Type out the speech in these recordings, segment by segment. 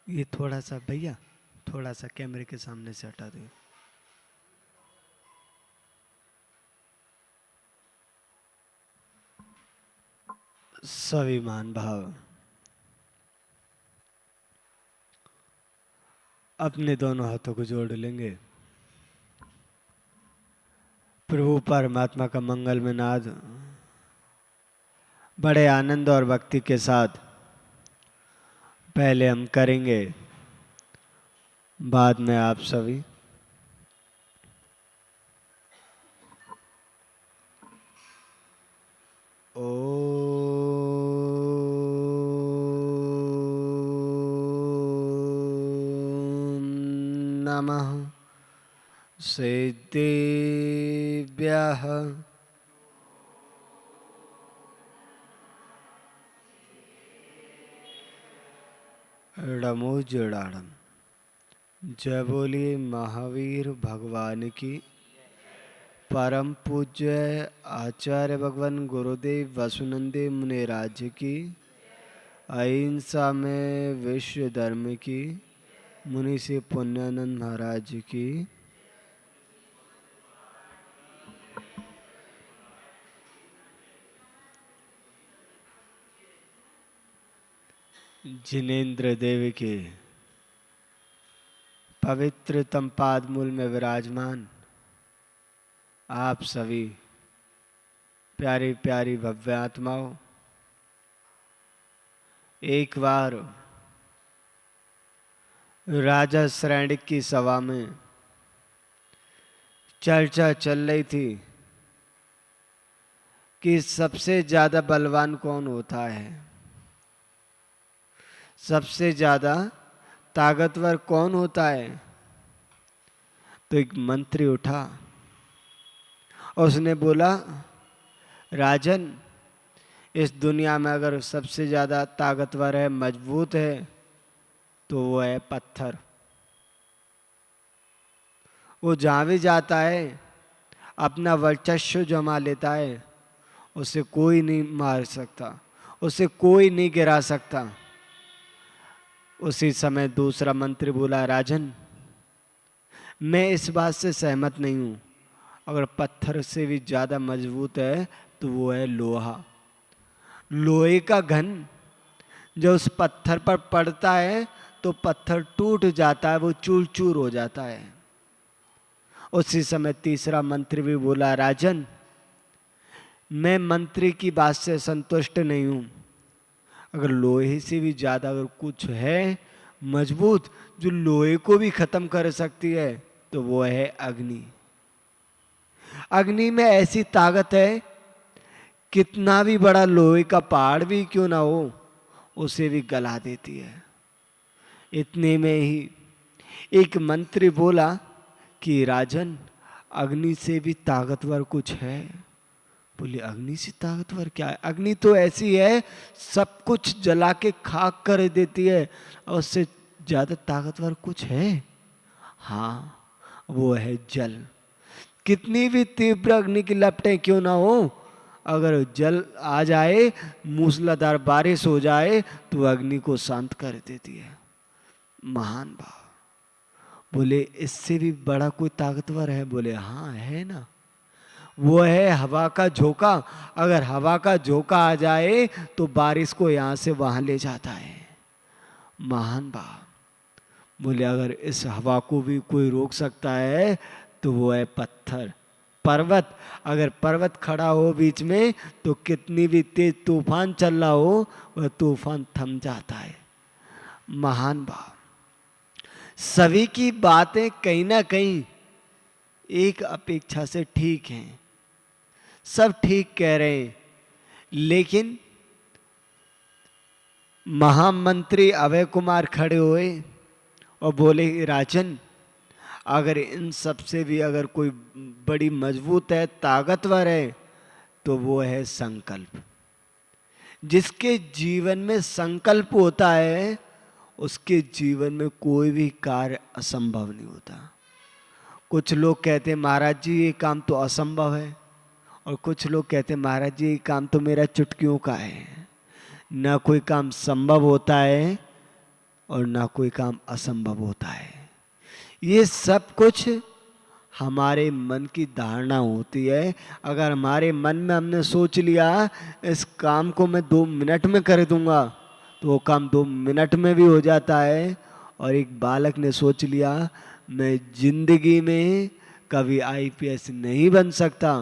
ये थोड़ा सा भैया, थोड़ा सा कैमरे के सामने से हटा दो। स्वाभिमान भाव। अपने दोनों हाथों को जोड़ लेंगे। प्रभु परमात्मा का मंगल में नाद बड़े आनंद और भक्ति के साथ पहले हम करेंगे, बाद में आप सभी। ओम नमः सिद्धेभ्यः णमोजडाणम। जय बोलिए महावीर भगवान की। परम पूज्य आचार्य भगवान गुरुदेव वसुनंदे मुनिराज की। अहिंसा में विश्व धर्म की। मुनि से पुण्यानंद महाराज की। जिनेन्द्र देव के पवित्रतम पादमूल में विराजमान आप सभी प्यारी प्यारी भव्य आत्माओं, एक बार राजा श्रेणी की सभा में चर्चा चल रही थी कि सबसे ज्यादा बलवान कौन होता है, सबसे ज्यादा ताकतवर कौन होता है। तो एक मंत्री उठा और उसने बोला, राजन, इस दुनिया में अगर सबसे ज्यादा ताकतवर है, मजबूत है, तो वो है पत्थर। वो जहां भी जाता है अपना वर्चस्व जमा लेता है, उसे कोई नहीं मार सकता, उसे कोई नहीं गिरा सकता। उसी समय दूसरा मंत्री बोला, राजन, मैं इस बात से सहमत नहीं हूं। अगर पत्थर से भी ज्यादा मजबूत है तो वो है लोहा। लोहे का घन जब उस पत्थर पर पड़ता है तो पत्थर टूट जाता है, वो चूर चूर हो जाता है। उसी समय तीसरा मंत्री भी बोला, राजन, मैं मंत्री की बात से संतुष्ट नहीं हूं। अगर लोहे से भी ज्यादा अगर कुछ है मजबूत जो लोहे को भी खत्म कर सकती है तो वो है अग्नि। अग्नि में ऐसी ताकत है, कितना भी बड़ा लोहे का पहाड़ भी क्यों ना हो उसे भी गला देती है। इतने में ही एक मंत्री बोला कि राजन, अग्नि से भी ताकतवर कुछ है। बोले, अग्नि से ताकतवर क्या है? अग्नि तो ऐसी है, सब कुछ जला के खाक कर देती है, और उससे ज्यादा ताकतवर कुछ है? हाँ, वो है जल। कितनी भी तीव्र अग्नि की लपटें क्यों ना हो, अगर जल आ जाए, मूसलाधार बारिश हो जाए, तो अग्नि को शांत कर देती है। महान भाव। बोले, इससे भी बड़ा कोई ताकतवर है? बोले, हाँ है ना, वो है हवा का झोंका। अगर हवा का झोंका आ जाए तो बारिश को यहां से वहां ले जाता है। महान भाव। बोले, अगर इस हवा को भी कोई रोक सकता है तो वो है पत्थर, पर्वत। अगर पर्वत खड़ा हो बीच में तो कितनी भी तेज तूफान चल रहा हो, वह तूफान थम जाता है। महान भाव। सभी की बातें कहीं ना कहीं एक अपेक्षा से ठीक हैं, सब ठीक कह रहे हैं, लेकिन महामंत्री अभय कुमार खड़े हुए और बोले, राजन, अगर इन सब से भी अगर कोई बड़ी मजबूत है, ताकतवर है, तो वो है संकल्प। जिसके जीवन में संकल्प होता है उसके जीवन में कोई भी कार्य असंभव नहीं होता। कुछ लोग कहते हैं, महाराज जी ये काम तो असंभव है, और कुछ लोग कहते हैं, महाराज जी ये काम तो मेरा चुटकियों का है। न कोई काम संभव होता है और ना कोई काम असंभव होता है। ये सब कुछ हमारे मन की धारणा होती है। अगर हमारे मन में हमने सोच लिया इस काम को मैं 2 मिनट में कर दूंगा, तो वो काम 2 मिनट में भी हो जाता है। और एक बालक ने सोच लिया मैं जिंदगी में कभी आईपीएस नहीं बन सकता,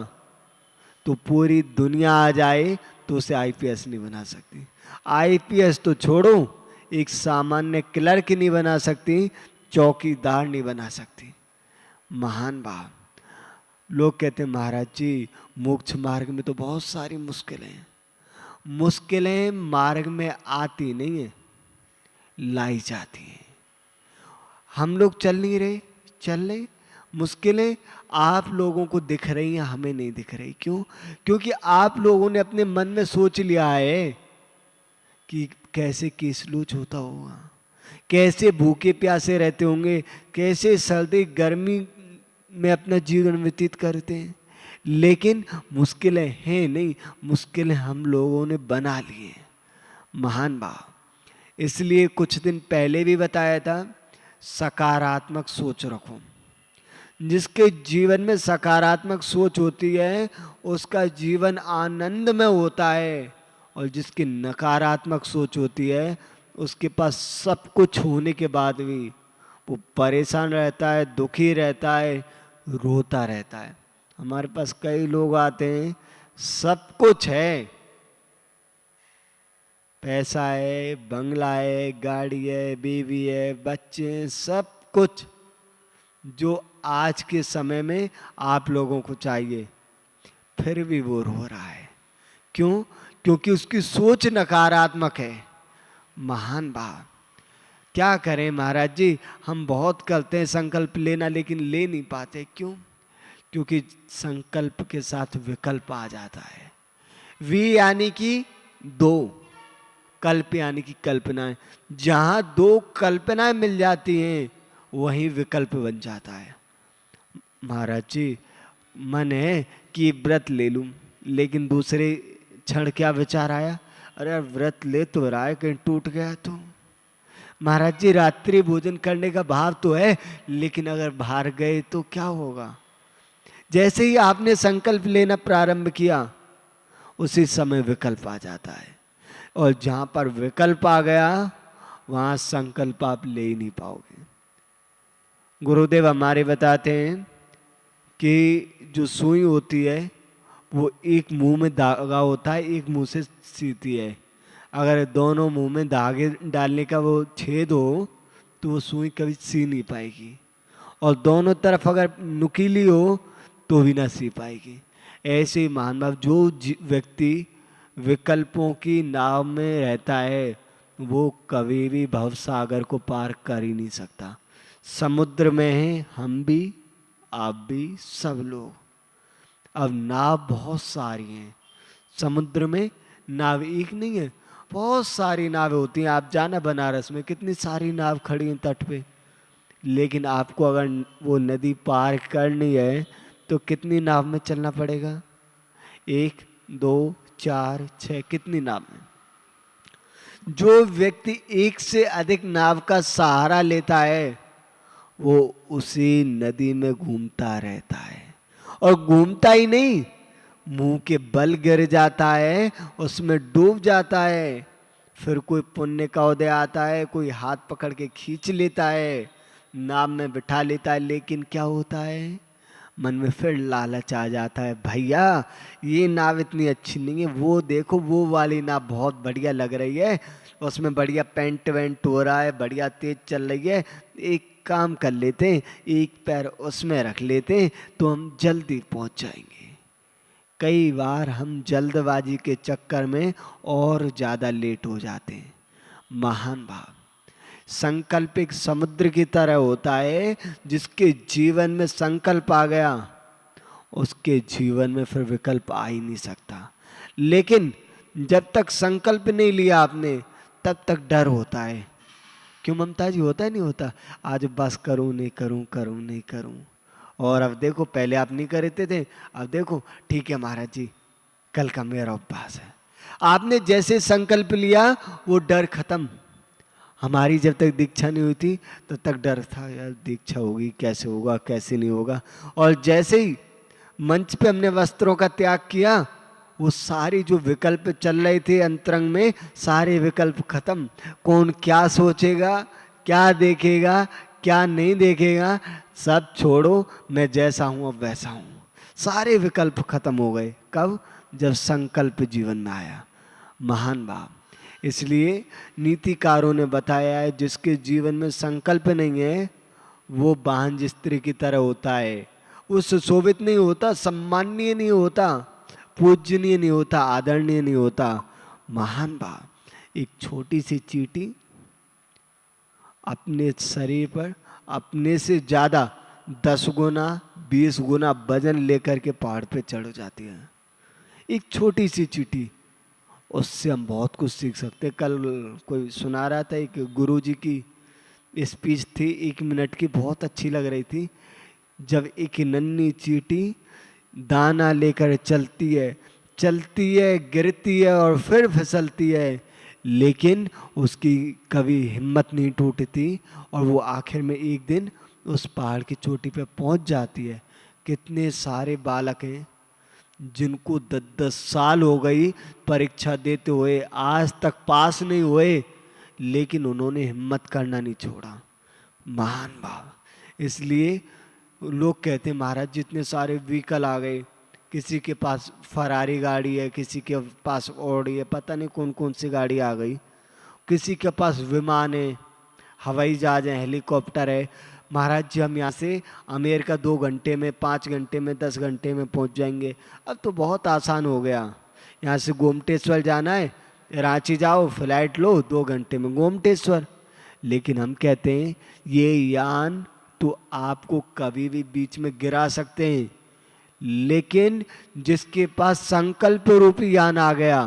तो पूरी दुनिया आ जाए तो उसे आईपीएस नहीं बना सकती। आईपीएस तो छोड़ो, एक सामान्य क्लर्क नहीं बना सकती, चौकीदार नहीं बना सकती। महान भाव। लोग कहते हैं महाराज जी मोक्ष मार्ग में तो बहुत सारी मुश्किलें हैं। मुश्किलें मार्ग में आती नहीं है, लाई जाती हैं। हम लोग चल नहीं रहे, चल रहे। मुश्किलें आप लोगों को दिख रही हैं, हमें नहीं दिख रही। क्यों? क्योंकि आप लोगों ने अपने मन में सोच लिया है कि कैसे केसलूच होता होगा, कैसे भूखे प्यासे रहते होंगे, कैसे सर्दी गर्मी में अपना जीवन व्यतीत करते हैं। लेकिन मुश्किलें हैं नहीं, मुश्किलें हम लोगों ने बना ली हैं। महान भाव। इसलिए कुछ दिन पहले भी बताया था, सकारात्मक सोच रखो। जिसके जीवन में सकारात्मक सोच होती है उसका जीवन आनंद में होता है, और जिसकी नकारात्मक सोच होती है उसके पास सब कुछ होने के बाद भी वो परेशान रहता है, दुखी रहता है, रोता रहता है। हमारे पास कई लोग आते हैं, सब कुछ है, पैसा है, बंगला है, गाड़ी है, बीवी है, बच्चे हैं, सब कुछ जो आज के समय में आप लोगों को चाहिए, फिर भी वो रो रहा है। क्यों? क्योंकि उसकी सोच नकारात्मक है। महान भाव। क्या करें महाराज जी, हम बहुत करते हैं संकल्प लेना, लेकिन ले नहीं पाते। क्यों? क्योंकि संकल्प के साथ विकल्प आ जाता है। वी यानी कि 2, कल्प यानी कि कल्पनाएं। जहां 2 कल्पनाएं मिल जाती हैं वहीं विकल्प बन जाता है। महाराज जी मन है कि व्रत ले लूं, लेकिन दूसरे क्षण क्या विचार आया, अरे यार व्रत ले तो रहा है, कहीं टूट गया तो। महाराज जी रात्रि भोजन करने का भाव तो है, लेकिन अगर बाहर गए तो क्या होगा। जैसे ही आपने संकल्प लेना प्रारंभ किया उसी समय विकल्प आ जाता है, और जहां पर विकल्प आ गया वहां संकल्प आप ले ही नहीं पाओगे। गुरुदेव हमारे बताते हैं कि जो सुई होती है वो एक मुंह में धागा होता है, एक मुंह से सीती है। अगर दोनों मुंह में धागे डालने का वो छेद हो तो वो सुई कभी सी नहीं पाएगी, और दोनों तरफ अगर नुकीली हो तो भी ना सी पाएगी। ऐसे ही महान भाव, जो व्यक्ति विकल्पों की नाव में रहता है वो कभी भी भव सागर को पार कर ही नहीं सकता। समुद्र में हैं हम भी, आप भी, सब लोग। अब नाव बहुत सारी हैं समुद्र में, नाव एक नहीं है, बहुत सारी नावें होती हैं। आप जाना बनारस में कितनी सारी नाव खड़ी हैं तट पे, लेकिन आपको अगर वो नदी पार करनी है तो कितनी नाव में चलना पड़ेगा? 1, 2, 4, 6, कितनी नाव में? जो व्यक्ति एक से अधिक नाव का सहारा लेता है वो उसी नदी में घूमता रहता है, और घूमता ही नहीं, मुंह के बल गिर जाता है, उसमें डूब जाता है। फिर कोई पुण्य का उदय आता है, कोई हाथ पकड़ के खींच लेता है, नाव में बिठा लेता है, लेकिन क्या होता है मन में फिर लालच आ जाता है, भैया ये नाव इतनी अच्छी नहीं है, वो देखो वो वाली नाव बहुत बढ़िया लग रही है, उसमें बढ़िया पेंट वेंट हो रहा है, बढ़िया तेज चल रही है, एक काम कर लेते हैं, एक पैर उसमें रख लेते हैं तो हम जल्दी पहुंच जाएंगे। कई बार हम जल्दबाजी के चक्कर में और ज़्यादा लेट हो जाते हैं। महान भाव। संकल्प एक समुद्र की तरह होता है, जिसके जीवन में संकल्प आ गया उसके जीवन में फिर विकल्प आ ही नहीं सकता। लेकिन जब तक संकल्प नहीं लिया आपने तब तक डर होता है। क्यों ममता जी, होता है नहीं होता? आज बस करूं नहीं करूं, करूं नहीं करूं, और अब देखो पहले आप नहीं करते थे, अब देखो ठीक है महाराज जी कल का मेरा उपवास है। आपने जैसे संकल्प लिया वो डर खत्म। हमारी जब तक दीक्षा नहीं हुई थी तब तक डर था, यार दीक्षा होगी कैसे होगा कैसे नहीं होगा। और जैसे ही मंच पे हमने वस्त्रों का त्याग किया, वो सारी जो विकल्प चल रहे थे अंतरंग में, सारे विकल्प खत्म। कौन क्या सोचेगा, क्या देखेगा, क्या नहीं देखेगा, सब छोड़ो, मैं जैसा हूं अब वैसा हूं। सारे विकल्प खत्म हो गए। कब? जब संकल्प जीवन में आया। महान भाव। इसलिए नीतिकारों ने बताया है, जिसके जीवन में संकल्प नहीं है वो बांझ स्त्री की तरह होता है। वो सुशोभित नहीं होता, सम्माननीय नहीं होता, पूजनीय नहीं होता, आदरणीय नहीं होता। महान भाव। एक छोटी सी चींटी अपने शरीर पर अपने से ज्यादा 10 गुना 20 गुना वजन लेकर के पहाड़ पे चढ़ जाती है। एक छोटी सी चींटी, उससे हम बहुत कुछ सीख सकते। कल कोई सुना रहा था, एक गुरुजी की स्पीच थी 1 मिनट की, बहुत अच्छी लग रही थी। जब एक नन्ही चींटी दाना लेकर चलती है, गिरती है और फिर फिसलती है, लेकिन उसकी कभी हिम्मत नहीं टूटती और वो आखिर में एक दिन उस पहाड़ की चोटी पे पहुंच जाती है। कितने सारे बालक हैं जिनको 10-10 साल हो गई परीक्षा देते हुए, आज तक पास नहीं हुए, लेकिन उन्होंने हिम्मत करना नहीं छोड़ा। महान भाव। इसलिए लोग कहते हैं महाराज जितने सारे व्हीकल आ गए, किसी के पास फरारी गाड़ी है, किसी के पास ऑडी है, पता नहीं कौन कौन सी गाड़ी आ गई, किसी के पास विमान है, हवाई जहाज है, हेलीकॉप्टर है। महाराज जी हम यहाँ से अमेरिका 2 घंटे में, 5 घंटे में, 10 घंटे में पहुँच जाएंगे। अब तो बहुत आसान हो गया। यहाँ से गोमटेश्वर जाना है, रांची जाओ, फ्लाइट लो, 2 घंटे में गोमटेश्वर। लेकिन हम कहते हैं ये यान तो आपको कभी भी बीच में गिरा सकते हैं, लेकिन जिसके पास संकल्प रूपी यान आ गया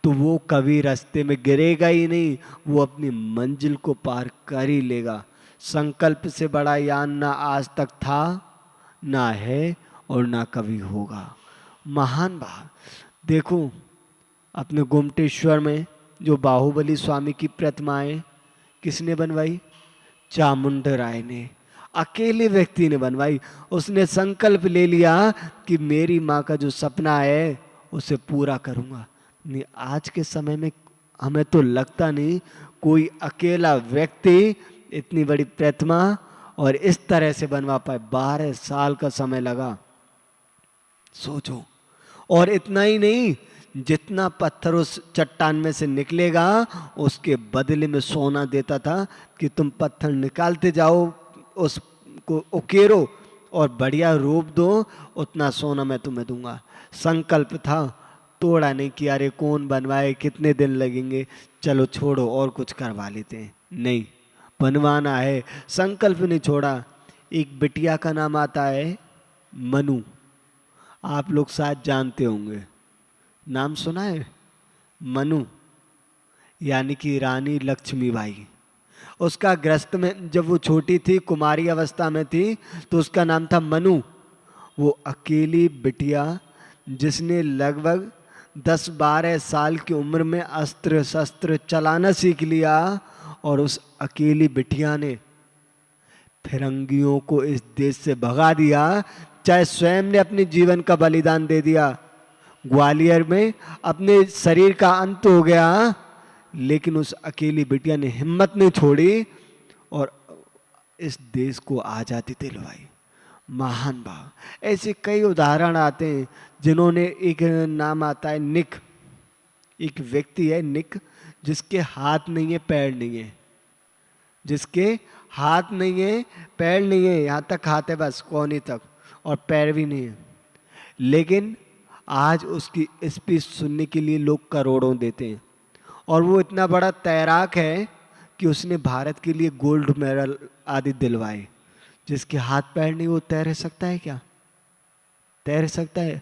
तो वो कभी रास्ते में गिरेगा ही नहीं, वो अपनी मंजिल को पार कर ही लेगा। संकल्प से बड़ा यान ना आज तक था, ना है और ना कभी होगा। महान भाव। देखो अपने गोमटेश्वर में जो बाहुबली स्वामी की प्रतिमाएं किसने बनवाई? चामुंडराय ने, अकेले व्यक्ति ने बनवाई। उसने संकल्प ले लिया कि मेरी माँ का जो सपना है उसे पूरा करूँगा। नहीं, आज के समय में हमें तो लगता नहीं कोई अकेला व्यक्ति इतनी बड़ी प्रतिमा और इस तरह से बनवा पाए। 12 साल का समय लगा, सोचो। और इतना ही नहीं, जितना पत्थर उस चट्टान में से निकलेगा उसके बदले में सोना देता था कि तुम पत्थर निकालते जाओ, उसको उकेरो और बढ़िया रूप दो, उतना सोना मैं तुम्हें दूंगा। संकल्प था, तोड़ा नहीं कि अरे कौन बनवाए, कितने दिन लगेंगे, चलो छोड़ो और कुछ करवा लेते हैं। नहीं, बनवाना है, संकल्प नहीं छोड़ा। एक बिटिया का नाम आता है मनु, आप लोग शायद जानते होंगे, नाम सुना है? मनु यानी कि रानी लक्ष्मीबाई। उसका ग्रस्त में जब वो छोटी थी, कुमारी अवस्था में थी, तो उसका नाम था मनु। वो अकेली बिटिया जिसने लगभग 10-12 साल की उम्र में अस्त्र शस्त्र चलाना सीख लिया, और उस अकेली बिटिया ने फिरंगियों को इस देश से भगा दिया, चाहे स्वयं ने अपने जीवन का बलिदान दे दिया। ग्वालियर में अपने शरीर का अंत हो गया, लेकिन उस अकेली बिटिया ने हिम्मत नहीं छोड़ी और इस देश को आजादी दिलवाई। महान भाव। ऐसे कई उदाहरण आते हैं जिन्होंने, एक नाम आता है निक, एक व्यक्ति है निक, जिसके हाथ नहीं है पैर नहीं है, जिसके हाथ नहीं है पैर नहीं है, यहाँ तक हाथ है बस कोहनी तक, और पैर भी नहीं है, लेकिन आज उसकी स्पीच सुनने के लिए लोग करोड़ों देते हैं। और वो इतना बड़ा तैराक है कि उसने भारत के लिए गोल्ड मेडल आदि दिलवाए। जिसके हाथ पैर नहीं वो तैर सकता है क्या? तैर सकता है?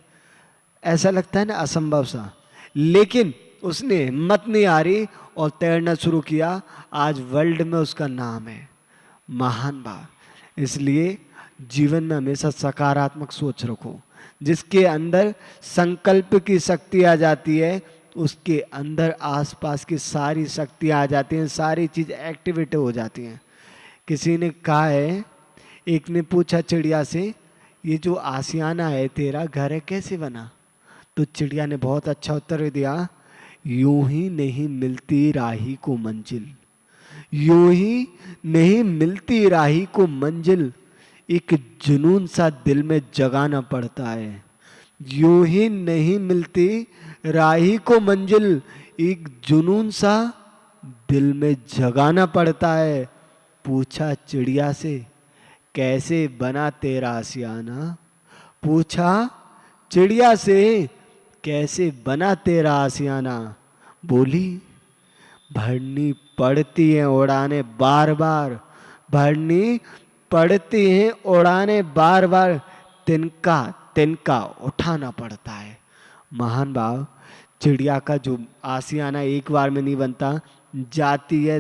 ऐसा लगता है ना असंभव सा, लेकिन उसने हिम्मत नहीं हारी और तैरना शुरू किया। आज वर्ल्ड में उसका नाम है। महान भाव। इसलिए जीवन में हमेशा सकारात्मक सोच रखो। जिसके अंदर संकल्प की शक्ति आ जाती है उसके अंदर आसपास की सारी शक्तियाँ आ जाती हैं, सारी चीज़ एक्टिवेट हो जाती हैं। किसी ने कहा है, एक ने पूछा चिड़िया से, ये जो आशियाना है तेरा घर है कैसे बना? तो चिड़िया ने बहुत अच्छा उत्तर दिया, यूं ही नहीं मिलती राही को मंजिल, यूं ही नहीं मिलती राही को मंजिल, एक जुनून सा दिल में जगाना पड़ता है। यूं ही नहीं मिलती राही को मंजिल, एक जुनून सा दिल में जगाना पड़ता है। पूछा चिड़िया से, कैसे बना तेरा आशियाना? पूछा चिड़िया से, कैसे बना तेरा आशियाना? बोली, भरनी पड़ती है उड़ाने बार बार, भरनी पड़ती है उड़ाने बार बार, तिनका तिनका उठाना पड़ता है। महान भाव, चिड़िया का जो आशियाना एक बार में नहीं बनता, जाती है,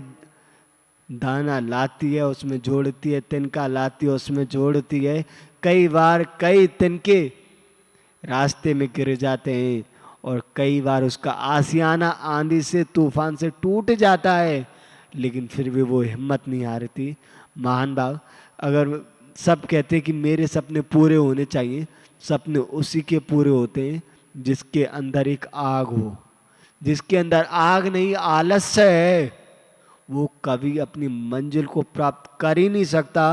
दाना लाती है, उसमें जोड़ती है, तिनका लाती है, उसमें जोड़ती है, कई बार कई तिनके रास्ते में गिर जाते हैं और कई बार उसका आशियाना आंधी से तूफान से टूट जाता है, लेकिन फिर भी वो हिम्मत नहीं हारती। महान भाव, अगर सब कहते हैं कि मेरे सपने पूरे होने चाहिए, सपने उसी के पूरे होते हैं जिसके अंदर एक आग हो। जिसके अंदर आग नहीं आलस्य है, वो कभी अपनी मंजिल को प्राप्त कर ही नहीं सकता,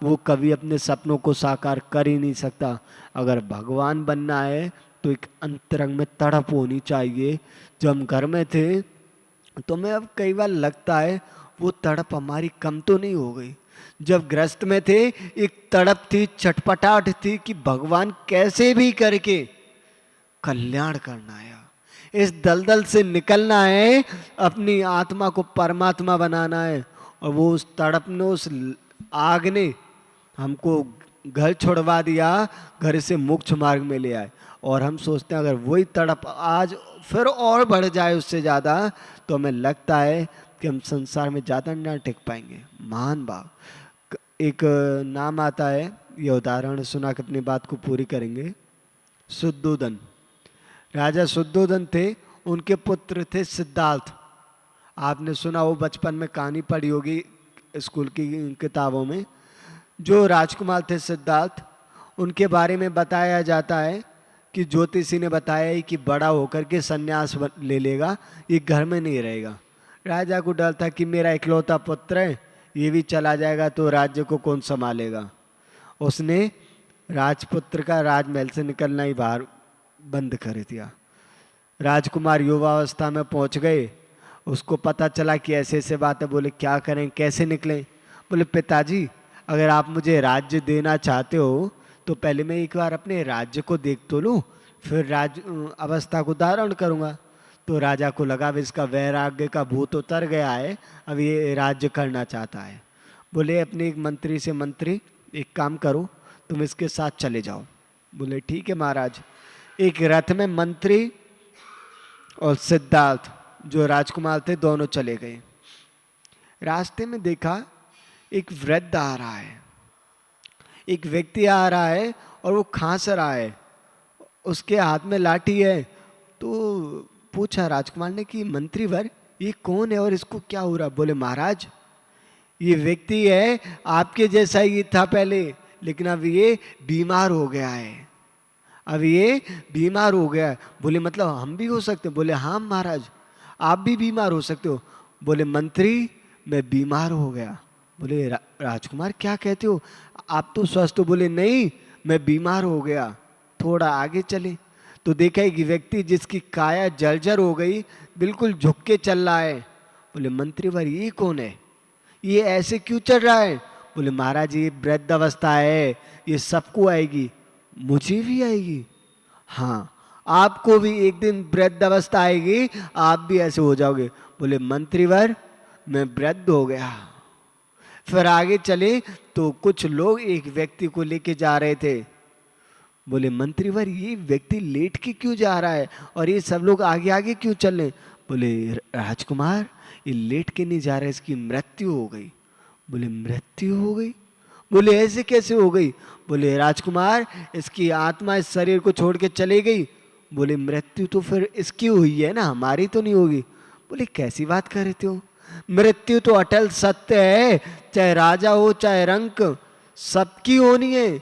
वो कभी अपने सपनों को साकार कर ही नहीं सकता। अगर भगवान बनना है तो एक अंतरंग में तड़प होनी चाहिए। जब हम घर में थे तो मैं अब कई बार लगता है वो तड़प हमारी कम तो नहीं हो गई। जब गृहस्थ में थे एक तड़प थी, छटपटाहट थी कि भगवान कैसे भी करके कल्याण करना है, इस दलदल से निकलना है, अपनी आत्मा को परमात्मा बनाना है। और वो उस तड़प ने, उस आग ने हमको घर छोड़वा दिया, घर से मोक्ष मार्ग में ले आए। और हम सोचते हैं अगर वही तड़प आज फिर और बढ़ जाए उससे ज़्यादा, तो हमें लगता है कि हम संसार में ज़्यादा ना टिक पाएंगे। महान भाव, एक नाम आता है, ये उदाहरण सुना के अपनी बात को पूरी करेंगे। शुद्धोधन, राजा शुद्धोधन थे, उनके पुत्र थे सिद्धार्थ। आपने सुना हो, बचपन में कहानी पढ़ी होगी स्कूल की किताबों में। जो राजकुमार थे सिद्धार्थ, उनके बारे में बताया जाता है कि ज्योतिषी ने बताया है कि बड़ा होकर के सन्यास ले लेगा, ये घर में नहीं रहेगा। राजा को डर था कि मेरा इकलौता पुत्र है, ये भी चला जाएगा तो राज्य को कौन संभालेगा। उसने राजपुत्र का राजमहल से निकलना ही बाहर बंद कर दिया। राजकुमार युवावस्था में पहुंच गए, उसको पता चला कि ऐसे ऐसे बात है। बोले क्या करें, कैसे निकलें? बोले पिताजी, अगर आप मुझे राज्य देना चाहते हो तो पहले मैं एक बार अपने राज्य को देख तो लूँ, फिर राज अवस्था को धारण करूँगा। तो राजा को लगा अब इसका वैराग्य का भूत उतर गया है, अब ये राज्य करना चाहता है। बोले अपने एक मंत्री से, मंत्री एक काम करो, तुम इसके साथ चले जाओ। बोले ठीक है महाराज। एक रथ में मंत्री और सिद्धार्थ जो राजकुमार थे दोनों चले गए। रास्ते में देखा एक वृद्ध आ रहा है, एक व्यक्ति आ रहा है और वो खांस रहा है, उसके हाथ में लाठी है। तो पूछा राजकुमार ने कि मंत्रीवर ये कौन है और इसको क्या हो रहा? बोले महाराज ये व्यक्ति है, आपके जैसा ही था पहले, लेकिन अब ये बीमार हो गया है, अब ये बीमार हो गया है। बोले मतलब हम भी हो सकते? बोले हाँ महाराज, आप भी बीमार हो सकते हो। बोले मंत्री मैं बीमार हो गया। बोले राजकुमार क्या कहते हो, आप तो स्वस्थ हो? बोले नहीं मैं बीमार हो गया। थोड़ा आगे चले तो देखा कि व्यक्ति जिसकी काया जर्जर हो गई, बिल्कुल झुक के चल रहा है। बोले मंत्रीवर ये कौन है, ये ऐसे क्यों चल रहा है? बोले महाराज ये वृद्ध अवस्था है, ये सबको आएगी, मुझे भी आएगी। हाँ आपको भी एक दिन वृद्ध अवस्था आएगी, आप भी ऐसे हो जाओगे। बोले मंत्रीवर मैं वृद्ध हो गया। फिर आगे चले तो कुछ लोग एक व्यक्ति को लेके जा रहे थे। बोले मंत्रीवर ये व्यक्ति लेट के क्यों जा रहा है और ये सब लोग आगे आगे क्यों चल रहे? बोले राजकुमार ये लेट के नहीं जा रहा है, इसकी मृत्यु हो गई। बोले मृत्यु हो गई? बोले ऐसे कैसे हो गई? बोले राजकुमार इसकी आत्मा इस शरीर को छोड़ के चली गई, बोले मृत्यु तो फिर इसकी हुई है ना, हमारी तो नहीं होगी। बोले कैसी बात कर रहे हो, मृत्यु तो अटल सत्य है, चाहे राजा हो चाहे रंक, सबकी होनी है,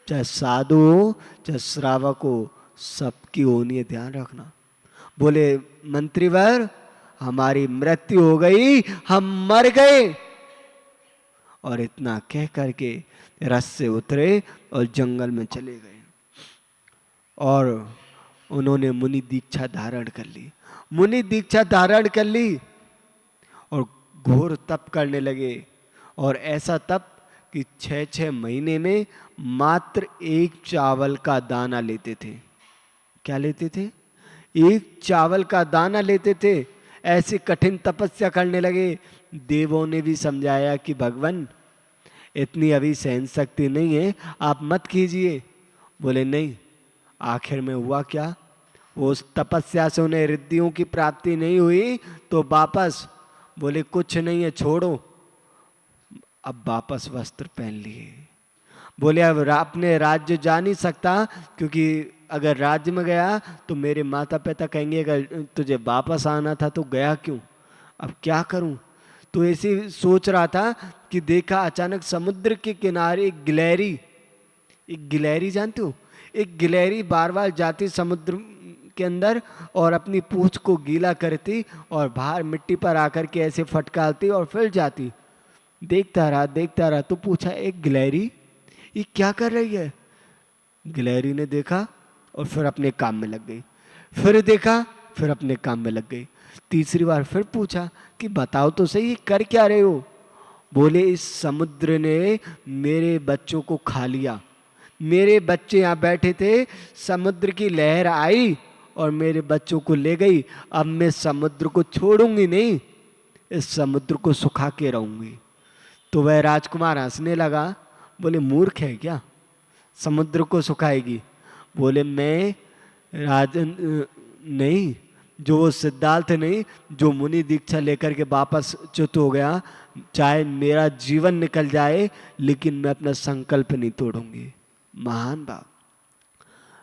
चाहे साधु हो चाहे श्रावक हो, सबकी होनी है, ध्यान रखना। बोले मंत्रीवर हमारी मृत्यु हो गई, हम मर गए। और इतना कह करके रथ से उतरे और जंगल में चले गए और उन्होंने मुनि दीक्षा धारण कर ली। मुनि दीक्षा धारण कर ली और घोर तप करने लगे। और ऐसा तप कि 6-6 महीने में मात्र एक चावल का दाना लेते थे। क्या लेते थे? एक चावल का दाना लेते थे। ऐसी कठिन तपस्या करने लगे। देवों ने भी समझाया कि भगवान इतनी अभी सहन शक्ति नहीं है, आप मत कीजिए। बोले नहीं। आखिर में हुआ क्या, उस तपस्या से उन्हें रिद्धियों की प्राप्ति नहीं हुई तो वापस बोले कुछ नहीं है, छोड़ो। अब वापस वस्त्र पहन लिए। बोले अब अपने राज्य जा नहीं सकता, क्योंकि अगर राज्य में गया तो मेरे माता पिता कहेंगे अगर तुझे वापस आना था तो गया क्यों, अब क्या करूं। तो ऐसे सोच रहा था कि देखा अचानक समुद्र के किनारे एक गिलहरी जानते हो, एक गिलहरी बार बार जाती समुद्र के अंदर और अपनी पूंछ को गीला करती और बाहर मिट्टी पर आकर के ऐसे फटकारती और फिर जाती। देखता रहा तो पूछा एक गिलहरी ये क्या कर रही है। गिलहरी ने देखा और फिर अपने काम में लग गई। फिर देखा फिर अपने काम में लग गई। तीसरी बार फिर पूछा कि बताओ तो सही कर क्या रहे हो। बोले इस समुद्र ने मेरे बच्चों को खा लिया। मेरे बच्चे यहाँ बैठे थे, समुद्र की लहर आई और मेरे बच्चों को ले गई। अब मैं समुद्र को छोड़ूंगी नहीं, इस समुद्र को सुखा के रहूंगी। तो वह राजकुमार हंसने लगा। बोले मूर्ख है क्या, समुद्र को सुखाएगी। बोले मैं राजन नहीं, जो वो सिद्धार्थ नहीं जो मुनि दीक्षा लेकर के वापस च्युत हो गया, चाहे मेरा जीवन निकल जाए लेकिन मैं अपना संकल्प नहीं तोड़ूंगी। महान बाप।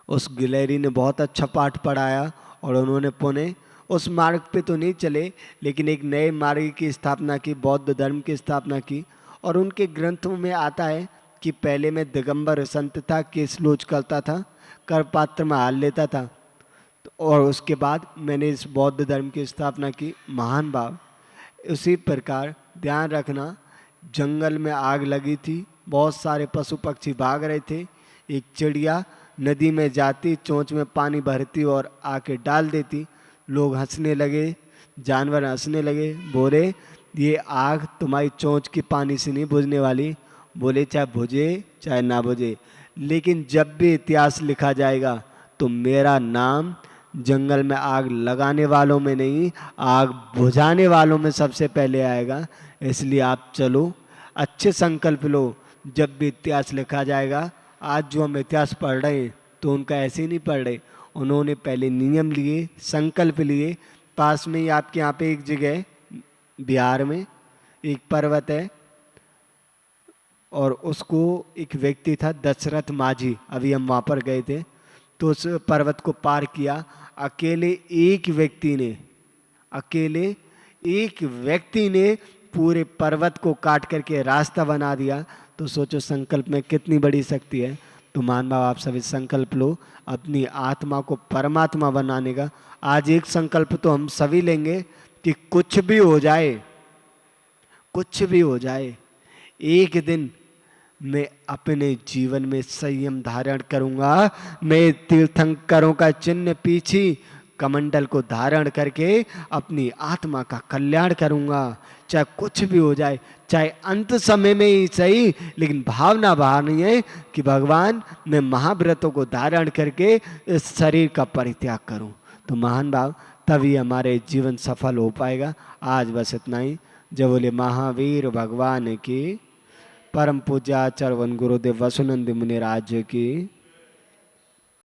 उस गिलहरी ने बहुत अच्छा पाठ पढ़ाया और उन्होंने पुणे उस मार्ग पे तो नहीं चले लेकिन एक नए मार्ग की स्थापना की, बौद्ध धर्म की स्थापना की। और उनके ग्रंथों में आता है कि पहले मैं दिगंबर संत था, केस लोच करता था, कर पात्र में हाल लेता था, और उसके बाद मैंने इस बौद्ध धर्म की स्थापना की। महान भाव। उसी प्रकार ध्यान रखना, जंगल में आग लगी थी, बहुत सारे पशु पक्षी भाग रहे थे। एक चिड़िया नदी में जाती, चोंच में पानी भरती और आके डाल देती। लोग हंसने लगे, जानवर हंसने लगे। बोले ये आग तुम्हारी चोंच की पानी से नहीं बुझने वाली। बोले चाहे बुझे चाहे ना बुझे, लेकिन जब भी इतिहास लिखा जाएगा तो मेरा नाम जंगल में आग लगाने वालों में नहीं, आग बुझाने वालों में सबसे पहले आएगा। इसलिए आप चलो, अच्छे संकल्प लो। जब भी इतिहास लिखा जाएगा, आज जो हम इतिहास पढ़ रहे हैं तो उनका ऐसे ही नहीं पढ़ रहे, उन्होंने पहले नियम लिए, संकल्प लिए। पास में ही आपके यहाँ पे एक जगह बिहार में एक पर्वत है और उसको एक व्यक्ति था दशरथ माझी, अभी हम वहाँ पर गए थे, तो उस पर्वत को पार किया अकेले एक व्यक्ति ने पूरे पर्वत को काट करके रास्ता बना दिया। तो सोचो संकल्प में कितनी बड़ी शक्ति है। तो मान भाव आप सभी संकल्प लो अपनी आत्मा को परमात्मा बनाने का। आज एक संकल्प तो हम सभी लेंगे कि कुछ भी हो जाए, एक दिन मैं अपने जीवन में संयम धारण करूंगा। मैं तीर्थंकरों का चिन्ह पीछे कमंडल को धारण करके अपनी आत्मा का कल्याण करूंगा। चाहे कुछ भी हो जाए, चाहे अंत समय में ही सही, लेकिन भावना बाहर नहीं है कि भगवान मैं महाव्रतों को धारण करके इस शरीर का परित्याग करूं। तो महान भाव, तभी हमारे जीवन सफल हो पाएगा। आज बस इतना ही। जय बोले महावीर भगवान की, परम पूज्य आचार्य वन गुरुदेव वसुनंद मुनि राज्य की।